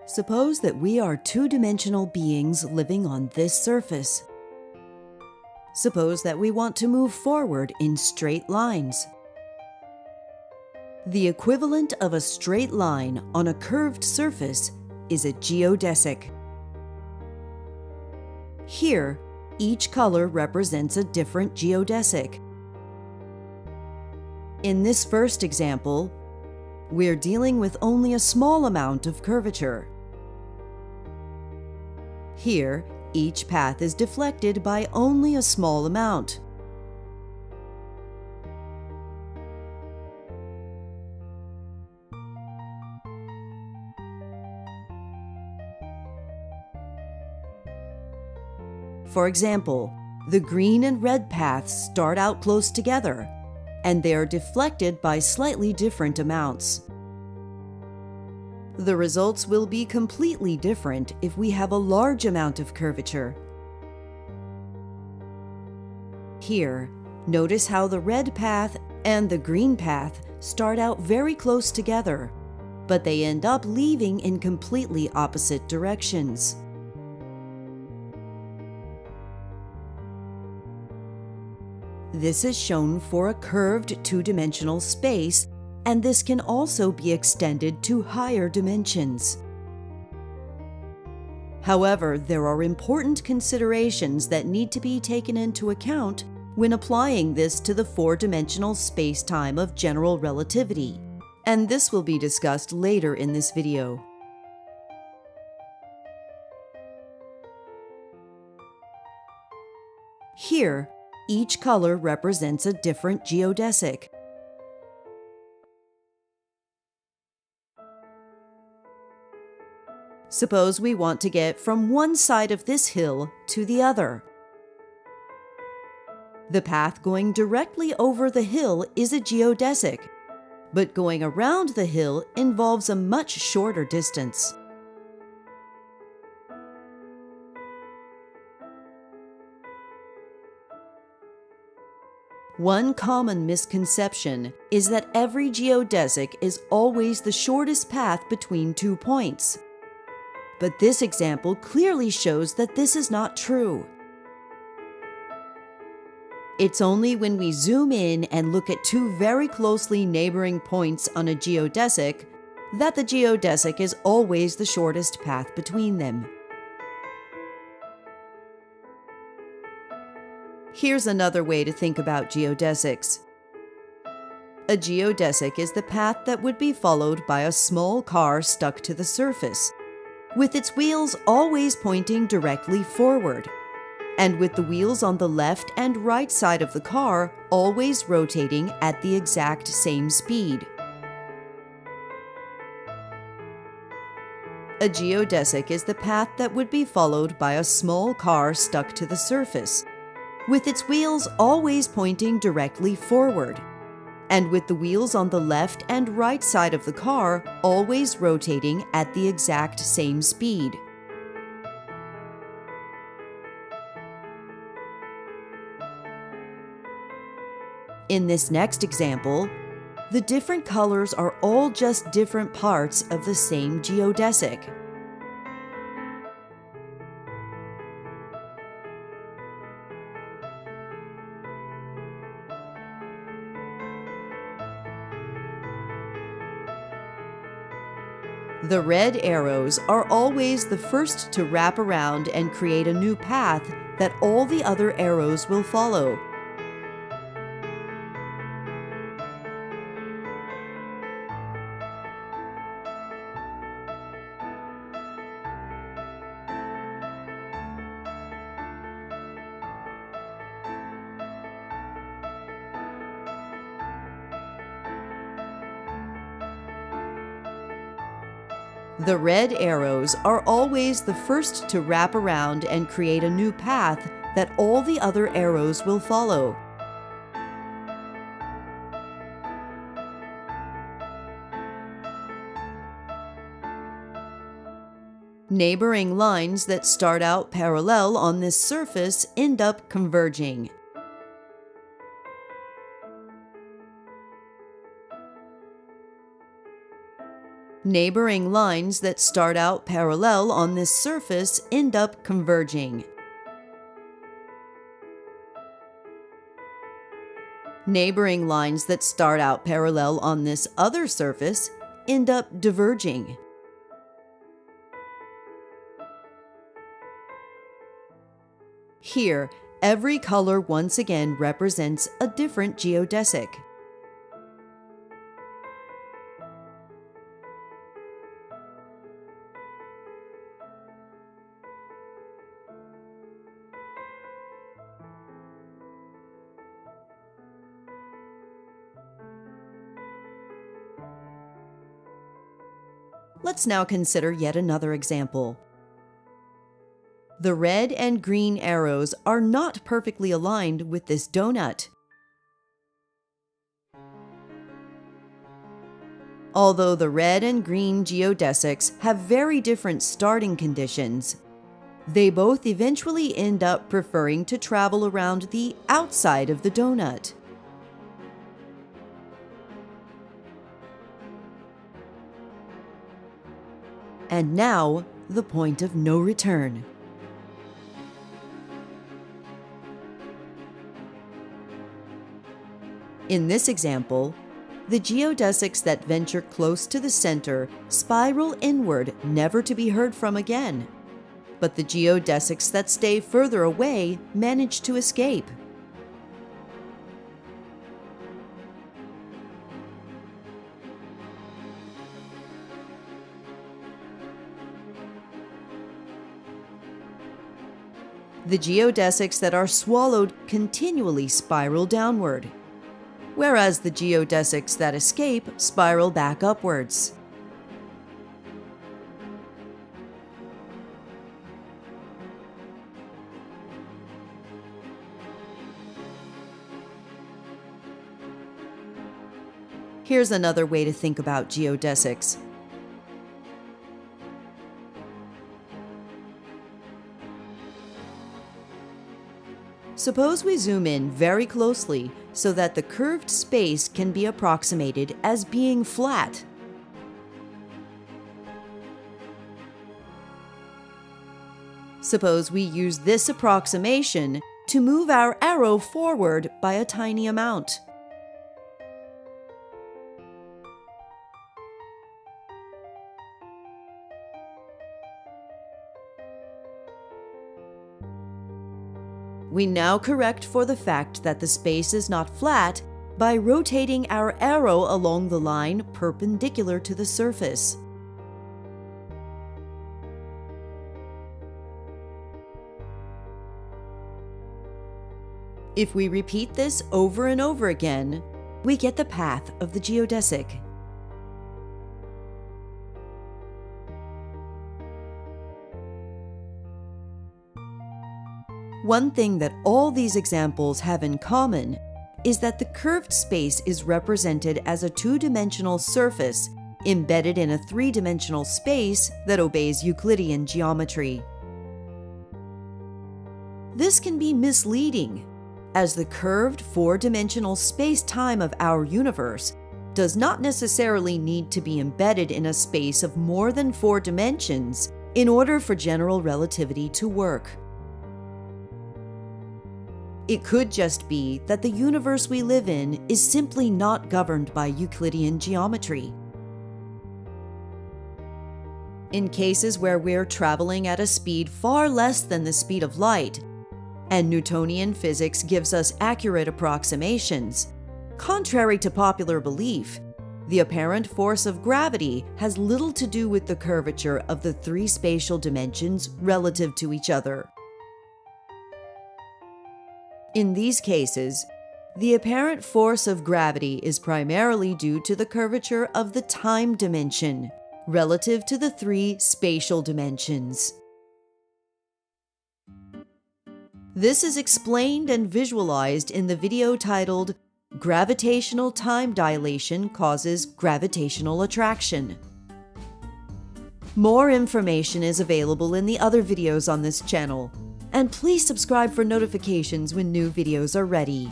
Suppose that we are two-dimensional beings living on this surface. Suppose that we want to move forward in straight lines. The equivalent of a straight line on a curved surface is a geodesic. Here, each color represents a different geodesic. In this first example, we're dealing with only a small amount of curvature. Here, each path is deflected by only a small amount. For example, the green and red paths start out close together, and they are deflected by slightly different amounts. The results will be completely different if we have a large amount of curvature. Here, notice how the red path and the green path start out very close together, but they end up leaving in completely opposite directions. This is shown for a curved two-dimensional space, and this can also be extended to higher dimensions. However, there are important considerations that need to be taken into account when applying this to the four-dimensional space-time of general relativity, and this will be discussed later in this video. Here, each color represents a different geodesic. Suppose we want to get from one side of this hill to the other. The path going directly over the hill is a geodesic, but going around the hill involves a much shorter distance. One common misconception is that every geodesic is always the shortest path between 2 points. But this example clearly shows that this is not true. It's only when we zoom in and look at two very closely neighboring points on a geodesic that the geodesic is always the shortest path between them. Here's another way to think about geodesics. A geodesic is the path that would be followed by a small car stuck to the surface, with its wheels always pointing directly forward, and with the wheels on the left and right side of the car always rotating at the exact same speed. A geodesic is the path that would be followed by a small car stuck to the surface, with its wheels always pointing directly forward, and with the wheels on the left and right side of the car always rotating at the exact same speed. In this next example, the different colors are all just different parts of the same geodesic. The red arrows are always the first to wrap around and create a new path that all the other arrows will follow. The red arrows are always the first to wrap around and create a new path that all the other arrows will follow. Neighboring lines that start out parallel on this surface end up converging. Neighboring lines that start out parallel on this surface end up converging. Neighboring lines that start out parallel on this other surface end up diverging. Here, every color once again represents a different geodesic. Let's now consider yet another example. The red and green arrows are not perfectly aligned with this donut. Although the red and green geodesics have very different starting conditions, they both eventually end up preferring to travel around the outside of the donut. And now, the point of no return. In this example, the geodesics that venture close to the center spiral inward, never to be heard from again. But the geodesics that stay further away manage to escape. The geodesics that are swallowed continually spiral downward, whereas the geodesics that escape spiral back upwards. Here's another way to think about geodesics. Suppose we zoom in very closely so that the curved space can be approximated as being flat. Suppose we use this approximation to move our arrow forward by a tiny amount. We now correct for the fact that the space is not flat by rotating our arrow along the line perpendicular to the surface. If we repeat this over and over again, we get the path of the geodesic. One thing that all these examples have in common is that the curved space is represented as a two-dimensional surface embedded in a three-dimensional space that obeys Euclidean geometry. This can be misleading, as the curved four-dimensional space-time of our universe does not necessarily need to be embedded in a space of more than 4 dimensions in order for general relativity to work. It could just be that the universe we live in is simply not governed by Euclidean geometry. In cases where we're traveling at a speed far less than the speed of light, and Newtonian physics gives us accurate approximations, contrary to popular belief, the apparent force of gravity has little to do with the curvature of the 3 spatial dimensions relative to each other. In these cases, the apparent force of gravity is primarily due to the curvature of the time dimension relative to the 3 spatial dimensions. This is explained and visualized in the video titled "Gravitational Time Dilation Causes Gravitational Attraction." More information is available in the other videos on this channel, and please subscribe for notifications when new videos are ready.